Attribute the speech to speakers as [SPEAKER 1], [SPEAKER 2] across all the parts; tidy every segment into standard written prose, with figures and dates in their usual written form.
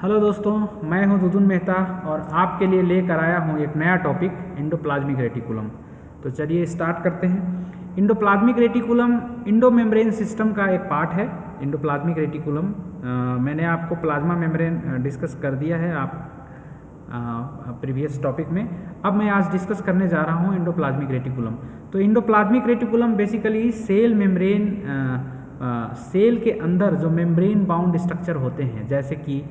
[SPEAKER 1] Hello दोस्तों, मैं हूं दुदुन मेहता और आपके लिए लेकर आया हूं एक नया टॉपिक इंडोप्लाज्मिक रेटिकुलम। तो चलिए स्टार्ट करते हैं। Endoplasmic reticulum Indo membrane system का एक पार्ट है। इंडोप्लाज्मिक रेटिकुलम मैंने आपको प्लाज्मा मेम्ब्रेन डिस्कस कर दिया है आप प्रीवियस टॉपिक में। अब मैं आज डिस्कस करने जा रहा हूं इंडोप्लाज्मिक रेटिकुलम। तो endoplasmic reticulum basically cell membrane cell के अंदर जो मेम्ब्रेन बाउंड स्ट्रक्चर होते हैं, जैसे कि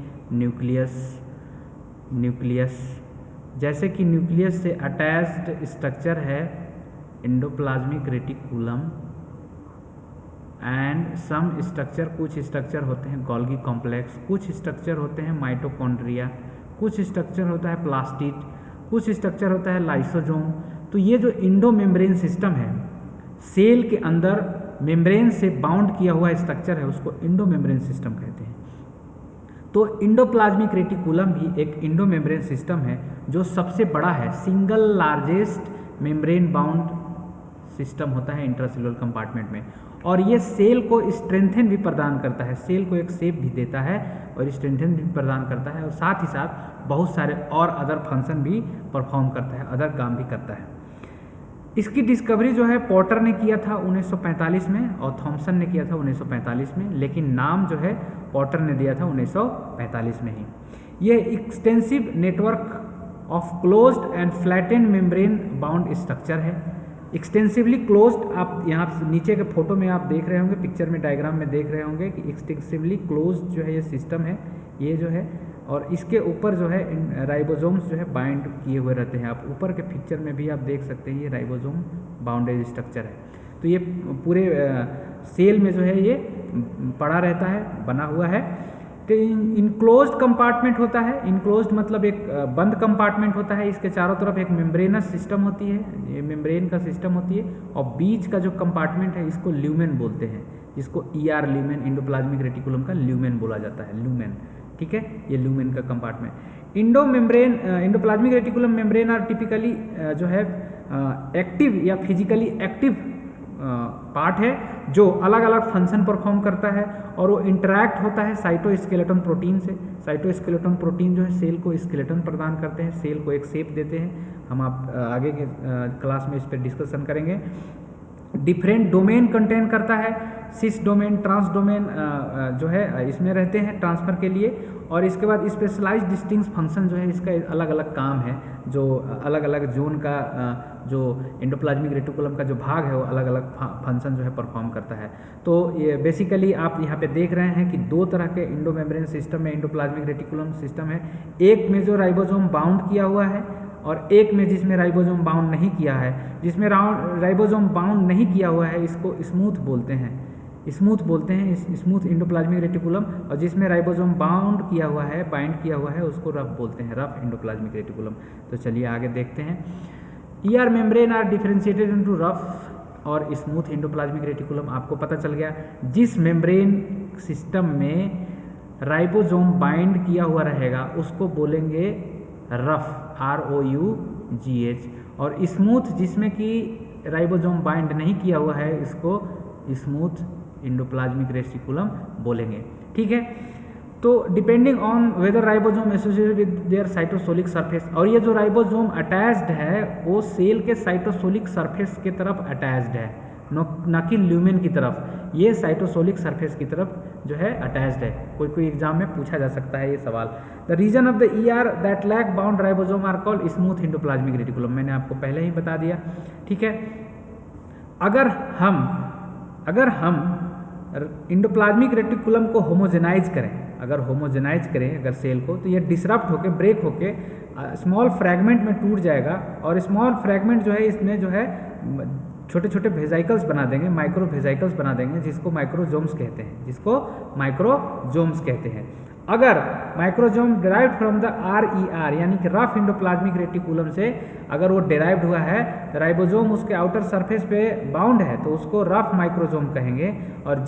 [SPEAKER 1] न्यूक्लियस से अटैच्ड स्ट्रक्चर है endoplasmic reticulum. And some structure, कुछ स्ट्रक्चर होते हैं गोल्गी कॉम्प्लेक्स, कुछ स्ट्रक्चर होते हैं माइटोकॉन्ड्रिया, कुछ स्ट्रक्चर होता है प्लास्टिड, कुछ स्ट्रक्चर होता है लाइसोजोम। तो ये जो इंडो मेम्ब्रेन सिस्टम है, सेल के अंदर मेम्ब्रेन से बाउंड किया हुआ स्ट्रक्चर है, उसको इंडो मेम्ब्रेन सिस्टम कहते हैं। तो इंडोप्लाज्मिक रेटिकुलम भी एक इंडो मेम्ब्रेन सिस्टम है जो सबसे बड़ा है, single largest membrane bound system होता है इंट्रासेलुलर कंपार्टमेंट में। और ये सेल को स्ट्रेंथन भी प्रदान करता है, सेल को एक शेप भी देता है और स्ट्रेंथन भी प्रदान करता है, और साथ ही साथ बहुत सारे और अदर फंक्शन भी परफॉर्म करता है, अदर काम भी करता है। इसकी डिस्कवरी जो है पॉटर ने किया था 1945 में और थॉमसन ने किया था 1945 में, लेकिन नाम जो है पॉटर ने दिया था 1945 में ही। यह extensive network of closed end flattened membrane bound structure है। एक्सटेंसिवली क्लोज्ड, आप यहाँ नीचे के फोटो में आप देख रहे होंगे, पिक्चर में डायग्राम में देख रहे होंगे कि एक्सटेंसिवली क्लोज्ड जो है ये सिस्टम है, ये जो है, और इसके ऊपर जो है राइबोसोम्स जो है बाइंड किए हुए रहते हैं। आप ऊपर के पिक्चर में भी आप देख सकते हैं, ये राइबोसोम बाउंडेड स्ट्रक्चर है। तो ये पूरे सेल में जो है ये पड़ा रहता है, बना हुआ है। तो इनक्लोज्ड कंपार्टमेंट होता है। इनक्लोज्ड मतलब एक बंद कंपार्टमेंट होता है, इसके चारों तरफ एक मेम्ब्रेनस सिस्टम होती है, ये मेम्ब्रेन का सिस्टम होती है, और बीच का जो कंपार्टमेंट है इसको ल्यूमेन बोलते हैं, जिसको ER ल्यूमेन, इंडोप्लाज्मिक रेटिकुलम का ल्यूमेन बोला जाता है, ल्यूमेन। ठीक है, ये ल्यूमेन का compartment. Endoplasmic reticulum membrane are typically जो है एक्टिव या फिजिकली एक्टिव पार्ट है जो अलग अलग फंक्शन परफॉर्म करता है, और वो इंटरैक्ट होता है साइटोस्केलेटन प्रोटीन से। साइटोस्केलेटन प्रोटीन जो है सेल को स्केलेटन प्रदान करते हैं, सेल को एक शेप देते हैं। हम आप आगे के क्लास में इस पर डिस्कशन करेंगे। डिफरेंट डोमेन कंटेन करता है, सिस डोमेन, ट्रांस डोमेन जो है इसमें रहते हैं ट्रांसफर के लिए। और इसके बाद स्पेशलाइज्ड डिस्टिंक्ट फंक्शन जो है, इसका अलग अलग काम है, जो अलग अलग जोन का जो इंडोप्लाज्मिक रेटिकुलम का जो भाग है वो अलग अलग फंक्शन जो है परफॉर्म करता है। तो ये बेसिकली आप यहाँ पे देख रहे हैं कि दो तरह के इंडो मेम्ब्रेन सिस्टम में इंडोप्लाज्मिक रेटिकुलम सिस्टम है। एक में जो राइबोसोम बाउंड किया हुआ है और एक में जिसमें राइबोसोम बाउंड नहीं किया है। जिसमें राइबोसोम बाउंड नहीं किया हुआ है इसको स्मूथ बोलते हैं, स्मूथ इंडोप्लाज्मिक रेटिकुलम, और जिसमें राइबोसोम बाउंड किया हुआ है, बाइंड किया हुआ है, उसको रफ बोलते हैं, रफ इंडोप्लाज्मिक रेटिकुलम। तो चलिए आगे देखते हैं। ER membrane are differentiated into rough और स्मूथ इंडोप्लाज्मिक रेटिकुलम। आपको पता चल गया, जिस मेम्ब्रेन सिस्टम में राइबोसोम बाइंड किया हुआ रहेगा उसको बोलेंगे रफ, ROUGH, और स्मूथ जिसमें कि राइबोसोम बाइंड नहीं किया हुआ है इसको स्मूथ इंडोप्लाज्मिक रेटिकुलम बोलेंगे। ठीक है, तो depending on whether ribosome associated with their cytosolic surface, और ये जो राइबोसोम अटैच्ड है वो सेल के साइटोसोलिक सरफेस के तरफ अटैच्ड है, न कि ल्यूमेन की तरफ। ये साइटोसोलिक सरफेस की तरफ जो है अटैच्ड है। कोई एग्जाम में पूछा जा सकता है ये सवाल। The region of the ER that lack bound ribosome are called smooth endoplasmic reticulum. मैंने आपको पहले ही बता दिया। ठीक है, अगर हम इंडोप्लाज्मिक रेटिकुलम को होमोजेनाइज करें, अगर सेल को, तो ये डिसरप्ट होके, ब्रेक होके स्मॉल फ्रैगमेंट में टूट जाएगा, और स्मॉल फ्रैगमेंट जो है इसमें जो है छोटे छोटे वेजाइकल्स बना देंगे, माइक्रो वेजाइकल्स बना देंगे, जिसको माइक्रोजोम्स कहते हैं। अगर माइक्रोजोम डिराइव्ड फ्रॉम द RER यानी कि रफ इंडोप्लाज्मिक रेटिकुलम से अगर वो डिराइव्ड हुआ है, राइबोसोम उसके आउटर सरफेस पे बाउंड है तो उसको रफ माइक्रोजोम कहेंगे। और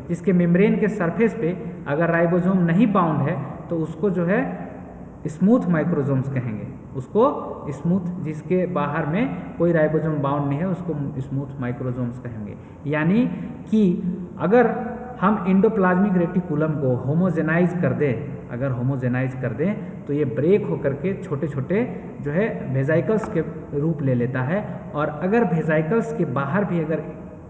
[SPEAKER 1] जिसके मेम्ब्रेन के सरफेस पे अगर राइबोसोम नहीं बाउंड है तो उसको जो है स्मूथ माइक्रोजोम्स कहेंगे। उसको स्मूथ, जिसके बाहर में कोई राइबोसोम बाउंड नहीं है, उसको स्मूथ माइक्रोजोम्स कहेंगे। यानी कि अगर हम इंडोप्लाज्मिक रेटिकुलम को होमोजेनाइज कर दें, अगर होमोजेनाइज कर दें तो ये ब्रेक होकर के छोटे छोटे जो है वेजाइकल्स के रूप ले लेता है। और अगर वेजाइकल्स के बाहर भी अगर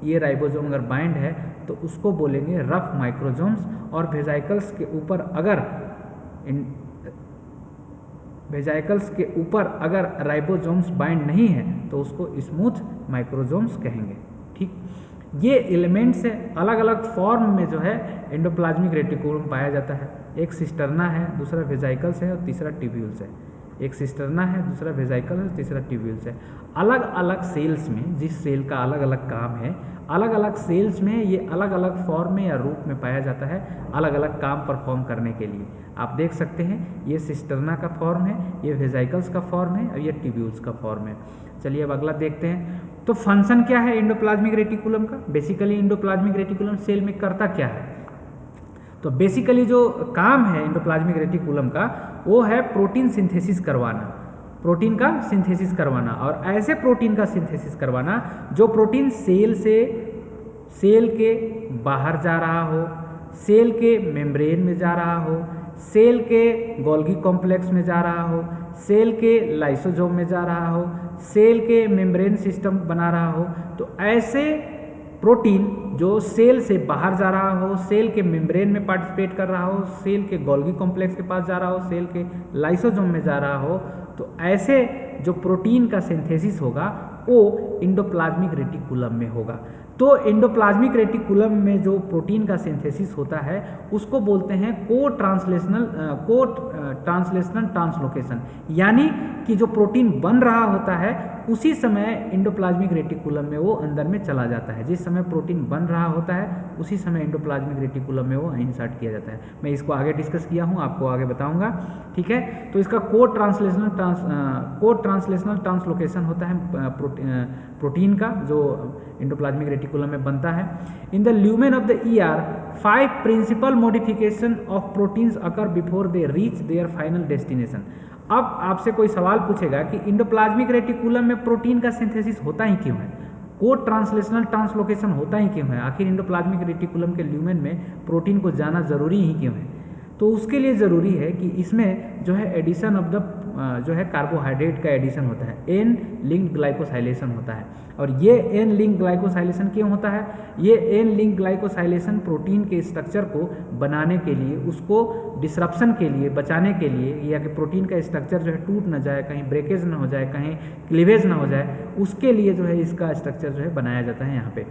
[SPEAKER 1] ये राइबोसोम अगर बाइंड है तो उसको बोलेंगे रफ माइक्रोसोम्स। और वेजाइकल्स के ऊपर अगर वेजाइकल्स के ऊपर अगर राइबोसोम्स बाइंड नहीं है तो उसको स्मूथ माइक्रोसोम्स कहेंगे। ठीक, ये एलिमेंट्स है, अलग अलग फॉर्म में जो है एंडोप्लाज्मिक रेटिकुलम पाया जाता है। एक सिस्टर्ना है, दूसरा वेजाइकल्स है और तीसरा ट्यूब्यूल्स है। एक सिस्टर्ना है, दूसरा वेजाइकल है, तीसरा ट्यूब्यूल्स है। अलग अलग सेल्स में, जिस सेल का अलग अलग काम है, अलग अलग सेल्स में ये अलग अलग फॉर्म में या रूप में पाया जाता है, अलग अलग काम परफॉर्म करने के लिए। आप देख सकते हैं ये सिस्टर्ना का फॉर्म है, ये वेजाइकल्स का फॉर्म है और ये ट्यूब्यूल्स का फॉर्म है। चलिए अब अगला देखते हैं। तो फंक्शन क्या है एंडोप्लाज्मिक रेटिकुलम का? बेसिकली एंडोप्लाज्मिक रेटिकुलम सेल में करता क्या है? तो बेसिकली जो काम है एंडोप्लाज्मिक रेटिकुलम का वो है प्रोटीन सिंथेसिस करवाना, प्रोटीन का सिंथेसिस करवाना। और ऐसे प्रोटीन का सिंथेसिस करवाना जो प्रोटीन सेल से सेल के बाहर जा रहा हो, सेल के मेम्ब्रेन में जा रहा हो, सेल के गोल्गी कॉम्प्लेक्स में जा रहा हो, सेल के लाइसोसोम में जा रहा हो, सेल के मेम्ब्रेन सिस्टम बना रहा हो। तो ऐसे प्रोटीन जो सेल से बाहर जा रहा हो, सेल के मेम्ब्रेन में पार्टिसिपेट कर रहा हो, सेल के गोल्गी कॉम्प्लेक्स के पास जा रहा हो, सेल के लाइसोसोम में जा रहा हो, तो ऐसे जो प्रोटीन का सिंथेसिस होगा वो एंडोप्लाज्मिक रेटिकुलम में होगा। तो एंडोप्लाज्मिक रेटिकुलम में जो प्रोटीन का सिंथेसिस होता है उसको बोलते हैं को ट्रांसलेशनल ट्रांसलोकेशन। यानी कि जो प्रोटीन बन रहा होता है उसी समय एंडोप्लाज्मिक रेटिकुलम में वो अंदर में चला जाता है। जिस समय प्रोटीन बन रहा होता है उसी समय एंडोप्लाज्मिक रेटिकुलम में वो इंसर्ट किया जाता है। मैं इसको आगे डिस्कस किया हूँ, आपको आगे बताऊंगा। ठीक है, तो इसका को ट्रांसलेशनल ट्रांसलोकेशन होता है प्रोटीन का जो एंडोप्लाज्मिक रेटिकुलम में बनता है। In the lumen of the ER 5 principal modification of proteins occur before they reach their final destination. अब आपसे कोई सवाल पूछेगा कि एंडोप्लाज्मिक रेटिकुलम में प्रोटीन का सिंथेसिस होता ही क्यों है, को ट्रांसलेशनल ट्रांसलोकेशन होता ही क्यों है, आखिर एंडोप्लाज्मिक रेटिकुलम के ल्यूमेन में प्रोटीन को जाना जरूरी ही क्यों है? तो उसके लिए ज़रूरी है कि इसमें जो है एडिशन ऑफ द जो है कार्बोहाइड्रेट का एडिशन होता है, एन लिंक्ड ग्लाइकोसाइलेशन होता है। और ये एन लिंक ग्लाइकोसाइलेशन क्यों होता है? ये एन लिंक ग्लाइकोसाइलेशन प्रोटीन के स्ट्रक्चर को बनाने के लिए, उसको डिसरप्शन के लिए, बचाने के लिए, या कि प्रोटीन का स्ट्रक्चर जो है टूट ना जाए, कहीं ब्रेकेज ना हो जाए, कहीं क्लीवेज ना हो जाए, उसके लिए जो है इसका स्ट्रक्चर जो है बनाया जाता है यहाँ पे,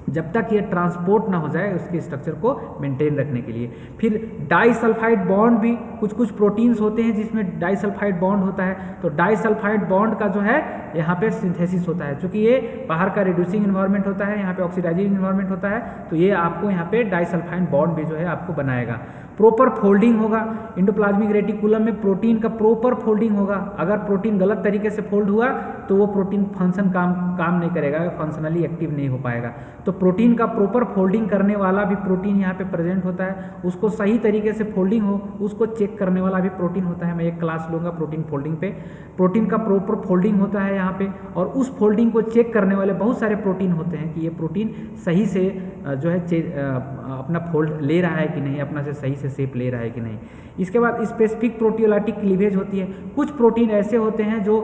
[SPEAKER 1] जब तक ये ट्रांसपोर्ट ना हो जाए उसके स्ट्रक्चर को मेंटेन रखने के लिए। फिर डाइसल्फाइड बॉन्ड भी कुछ प्रोटीन्स होते हैं जिसमें डाइसल्फाइड बॉन्ड होता है, तो डाइसल्फाइड बॉन्ड का जो है यहाँ पे सिंथेसिस होता है। क्योंकि ये बाहर का रिड्यूसिंग इन्वायरमेंट होता है, यहाँ पे ऑक्सीडाइजिंग इन्वायरमेंट होता है, तो ये आपको यहाँ पे डाइसल्फाइड बॉन्ड भी जो है आपको बनाएगा। प्रॉपर फोल्डिंग होगा एंडोप्लाज्मिक रेटिकुलम में, प्रोटीन का प्रॉपर फोल्डिंग होगा। अगर प्रोटीन गलत तरीके से फोल्ड हुआ तो वो प्रोटीन फंक्शन काम नहीं करेगा, फंक्शनली एक्टिव नहीं हो पाएगा। तो प्रोटीन का प्रॉपर फोल्डिंग करने वाला भी प्रोटीन यहाँ पे प्रेजेंट होता है, उसको सही तरीके से फोल्डिंग हो उसको चेक करने वाला भी प्रोटीन होता है। मैं एक क्लास लूँगा प्रोटीन फोल्डिंग पे। प्रोटीन का प्रॉपर फोल्डिंग होता है यहाँ पे, और उस फोल्डिंग को चेक करने वाले बहुत सारे प्रोटीन होते हैं कि ये प्रोटीन सही से जो है अपना फोल्ड ले रहा है कि नहीं, अपना से सही से शेप ले रहा है कि नहीं। इसके बाद स्पेसिफिक प्रोटियोलाइटिक क्लीवेज होती है। कुछ प्रोटीन ऐसे होते हैं जो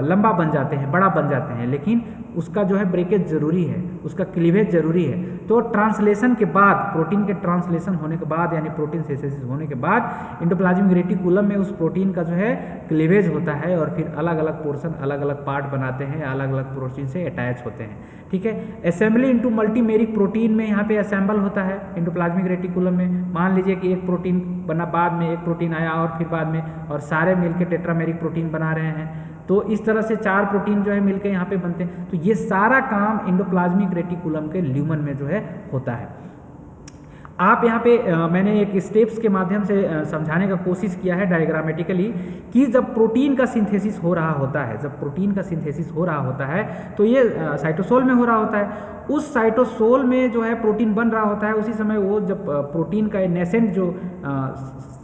[SPEAKER 1] लंबा बन जाते हैं, बड़ा बन जाते हैं, लेकिन उसका जो है ब्रेकेज जरूरी है, उसका क्लीवेज जरूरी है। तो ट्रांसलेशन के बाद, प्रोटीन के ट्रांसलेशन होने के बाद, यानी प्रोटीन सिंथेसिस होने के बाद एंडोप्लाज्मिक रेटिकुलम में उस प्रोटीन का जो है क्लीवेज होता है, और फिर अलग अलग पोर्शन, अलग अलग पार्ट बनाते हैं, अलग अलग प्रोटीन से अटैच होते हैं। ठीक है, असेंबली इनटू मल्टीमेरिक प्रोटीन में यहाँ पे असेंबल होता है एंडोप्लाज्मिक रेटिकुलम में। मान लीजिए कि एक प्रोटीन बना, बाद में एक प्रोटीन आया और फिर बाद में, और सारे मिलकर टेट्रामेरिक प्रोटीन बना रहे हैं, तो इस तरह से 4 प्रोटीन जो है मिलकर यहाँ पे बनते हैं। तो ये सारा काम एंडोप्लाज्मिक रेटिकुलम के ल्यूमन में जो है होता है। आप यहाँ पे मैंने एक स्टेप्स के माध्यम से समझाने का कोशिश किया है डायग्रामेटिकली कि जब प्रोटीन का सिंथेसिस हो रहा होता है, जब प्रोटीन का सिंथेसिस हो रहा होता है तो ये साइटोसोल में हो रहा होता है। उस साइटोसोल में जो है प्रोटीन बन रहा होता है, उसी समय वो जब प्रोटीन का नेसेंट जो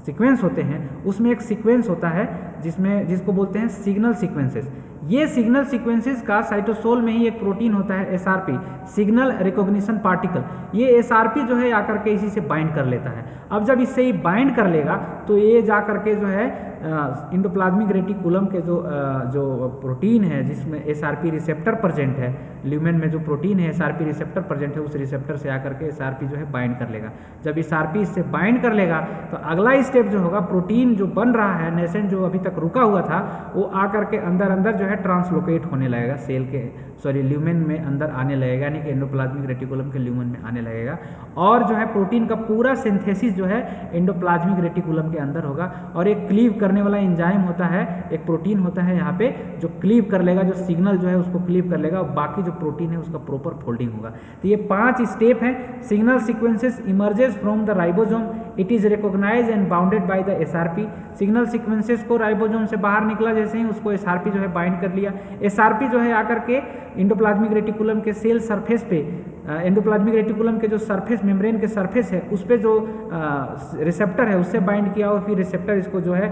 [SPEAKER 1] सीक्वेंस होते हैं उसमें एक सीक्वेंस होता है जिसको बोलते हैं सिग्नल सीक्वेंसेस। ये सिग्नल सीक्वेंसेस का साइटोसोल में ही एक प्रोटीन होता है SRP, सिग्नल रिकॉग्निशन पार्टिकल। ये SRP जो है आकर के इसी से बाइंड कर लेता है। अब जब इससे ही बाइंड कर लेगा तो ये जा करके जो है इंडोप्लाज्मिक रेटिकुलम के जो प्रोटीन है जिसमें SRP रिसेप्टर प्रेजेंट है, ल्यूमेन में जो प्रोटीन है SRP रिसेप्टर प्रेजेंट है, उस रिसेप्टर से आकर के SRP जो है बाइंड कर लेगा। जब SRP इससे बाइंड कर लेगा तो अगला स्टेप जो होगा, प्रोटीन जो बन रहा है नेसेंट जो अभी तक रुका हुआ था, वो आकर के अंदर अंदर जो है ट्रांसलोकेट होने लगेगा, सेल के ल्यूमेन में अंदर आने लगेगा, यानी कि एंडोप्लाज्मिक रेटिकुलम के ल्यूमेन में आने लगेगा। और जो है प्रोटीन का पूरा सिंथेसिस जो है एंडोप्लाज्मिक रेटिकुलम के अंदर होगा। और एक क्लीव करने वाला एंजाइम होता है, एक प्रोटीन होता है यहाँ पे जो क्लीव कर लेगा, जो सिग्नल जो है उसको क्लीव कर लेगा, और बाकी जो प्रोटीन है उसका प्रॉपर फोल्डिंग होगा। तो ये 5 स्टेप हैं। Signal sequences emerges from the ribosome, it is recognised and bounded by the SRP। Signal sequences को राइबोसोम से बाहर निकला जैसे ही उसको SRP जो है बाइंड कर लिया। SRP जो है आकर के एंडोप्लाज्मिक रेटिकुलम के सेल सरफेस पे, एंडोप्लाज्मिक रेटिकुलम के जो सरफेस मेम्ब्रेन के सरफेस है उस पे जो रिसेप्टर है उससे बाइंड किया और फिर रिसेप्टर इसको जो है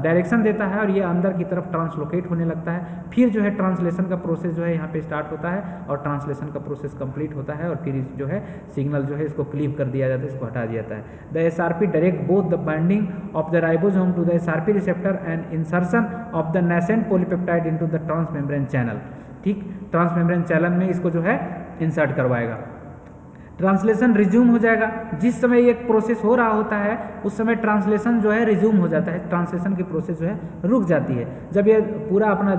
[SPEAKER 1] डायरेक्शन देता है और ये अंदर की तरफ ट्रांसलोकेट होने लगता है। फिर जो है ट्रांसलेशन का प्रोसेस जो है यहाँ पे स्टार्ट होता है और ट्रांसलेशन का प्रोसेस कंप्लीट होता है और फिर जो है सिग्नल जो है इसको क्लीव कर दिया जाता है, इसको हटा दिया जाता है। The SRP direct both the binding of the ribosome to the SRP receptor and insertion of the nascent polypeptide into the transmembrane channel. ठीक, ट्रांसमेम्ब्रेन चैनल में इसको जो है इंसर्ट करवाएगा। ट्रांसलेशन रिज्यूम हो जाएगा। जिस समय ये प्रोसेस हो रहा होता है उस समय ट्रांसलेशन जो है रिज्यूम हो जाता है, ट्रांसलेशन की प्रोसेस जो है रुक जाती है। जब ये पूरा अपना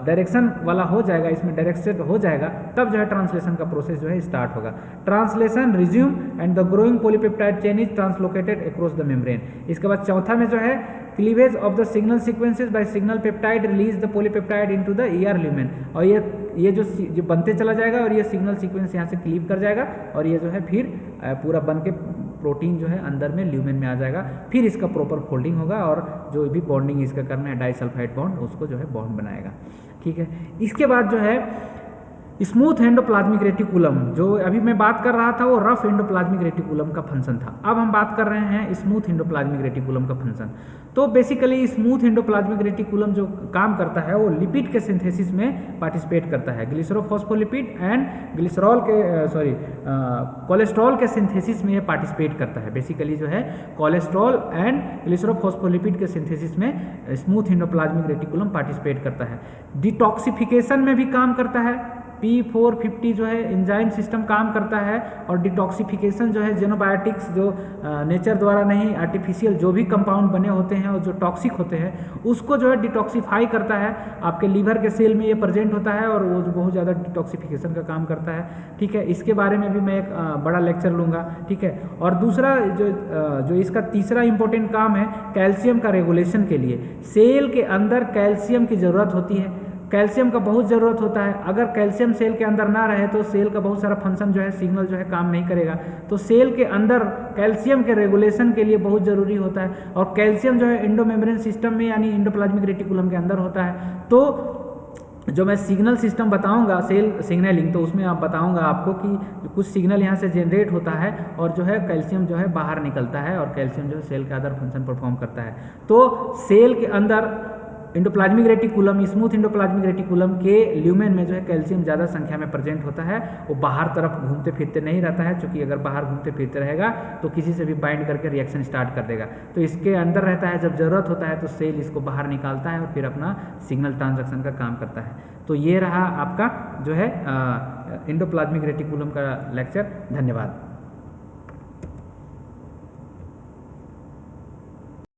[SPEAKER 1] डायरेक्शन वाला हो जाएगा, इसमें डायरेक्शन हो जाएगा, तब जो है ट्रांसलेशन का प्रोसेस जो है स्टार्ट होगा। Translation resume and the growing polypeptide chain is translocated across the membrane. इसके बाद चौथा में जो है cleavage of the signal sequences by signal peptide release the polypeptide into the ER lumen. और ये जो बनते चला जाएगा और ये सिग्नल सीक्वेंस यहाँ से क्लीव कर जाएगा और ये जो है फिर पूरा बन के प्रोटीन जो है अंदर में ल्यूमेन में आ जाएगा। फिर इसका प्रॉपर फोल्डिंग होगा और जो भी बॉन्डिंग इसका करना है डाइसल्फाइड बॉन्ड, उसको जो है बॉन्ड बनाएगा। ठीक है, इसके बाद जो है स्मूथ एंडोप्लाज्मिक रेटिकुलम, जो अभी मैं बात कर रहा था वो रफ एंडोप्लाज्मिक रेटिकुलम का फंक्शन था। अब हम बात कर रहे हैं स्मूथ एंडोप्लाज्मिक रेटिकुलम का फंक्शन। तो बेसिकली स्मूथ एंडोप्लाज्मिक रेटिकुलम जो काम करता है वो लिपिड के सिंथेसिस में पार्टिसिपेट करता है। ग्लिसरोफॉस्फोलिपिड एंड कोलेस्ट्रॉल के सिंथेसिस में ये पार्टिसिपेट करता है। बेसिकली जो है कोलेस्ट्रॉल एंड ग्लिसरोफॉस्फोलिपिड के सिंथेसिस में स्मूथ एंडोप्लाज्मिक रेटिकुलम पार्टिसिपेट करता है। डिटॉक्सिफिकेशन में भी काम करता है। P450 जो है एंजाइम सिस्टम काम करता है और डिटॉक्सिफिकेशन जो है जेनोबायोटिक्स जो नेचर द्वारा नहीं, आर्टिफिशियल जो भी कंपाउंड बने होते हैं और जो टॉक्सिक होते हैं उसको जो है डिटॉक्सिफाई करता है। आपके लीवर के सेल में ये प्रेजेंट होता है और वो जो बहुत ज़्यादा डिटॉक्सिफिकेशन का काम करता है। ठीक है, इसके बारे में भी मैं एक बड़ा लेक्चर लूँगा। ठीक है, और दूसरा जो इसका तीसरा इंपॉर्टेंट काम है कैल्शियम का रेगुलेशन के लिए। सेल के अंदर कैल्शियम की ज़रूरत होती है, कैल्शियम का बहुत ज़रूरत होता है। अगर कैल्शियम सेल के अंदर ना रहे तो सेल का बहुत सारा फंक्शन जो है, सिग्नल जो है काम नहीं करेगा। तो सेल के अंदर कैल्शियम के रेगुलेशन के लिए बहुत ज़रूरी होता है और कैल्शियम जो है एंडोमेम्ब्रेन सिस्टम में यानी एंडोप्लाज्मिक रेटिकुलम के अंदर होता है। तो जो मैं सिग्नल सिस्टम बताऊंगा, सेल सिग्नलिंग, तो उसमें आप बताऊंगा आपको कि कुछ सिग्नल यहाँ से जनरेट होता है और जो है कैल्शियम जो है बाहर निकलता है और कैल्शियम जो है सेल के अदर फंक्शन परफॉर्म करता है। तो सेल के अंदर endoplasmic reticulum, smooth endoplasmic reticulum के ल्यूमेन में जो है कैल्शियम ज़्यादा संख्या में प्रेजेंट होता है। वो बाहर तरफ घूमते फिरते नहीं रहता है, क्योंकि अगर बाहर घूमते फिरते रहेगा तो किसी से भी बाइंड करके रिएक्शन स्टार्ट कर देगा। तो इसके अंदर रहता है, जब ज़रूरत होता है तो सेल इसको बाहर निकालता है और फिर अपना सिग्नल ट्रांजैक्शन का काम करता है। तो ये रहा आपका जो है एंडोप्लाज्मिक रेटिकुलम का लेक्चर। धन्यवाद।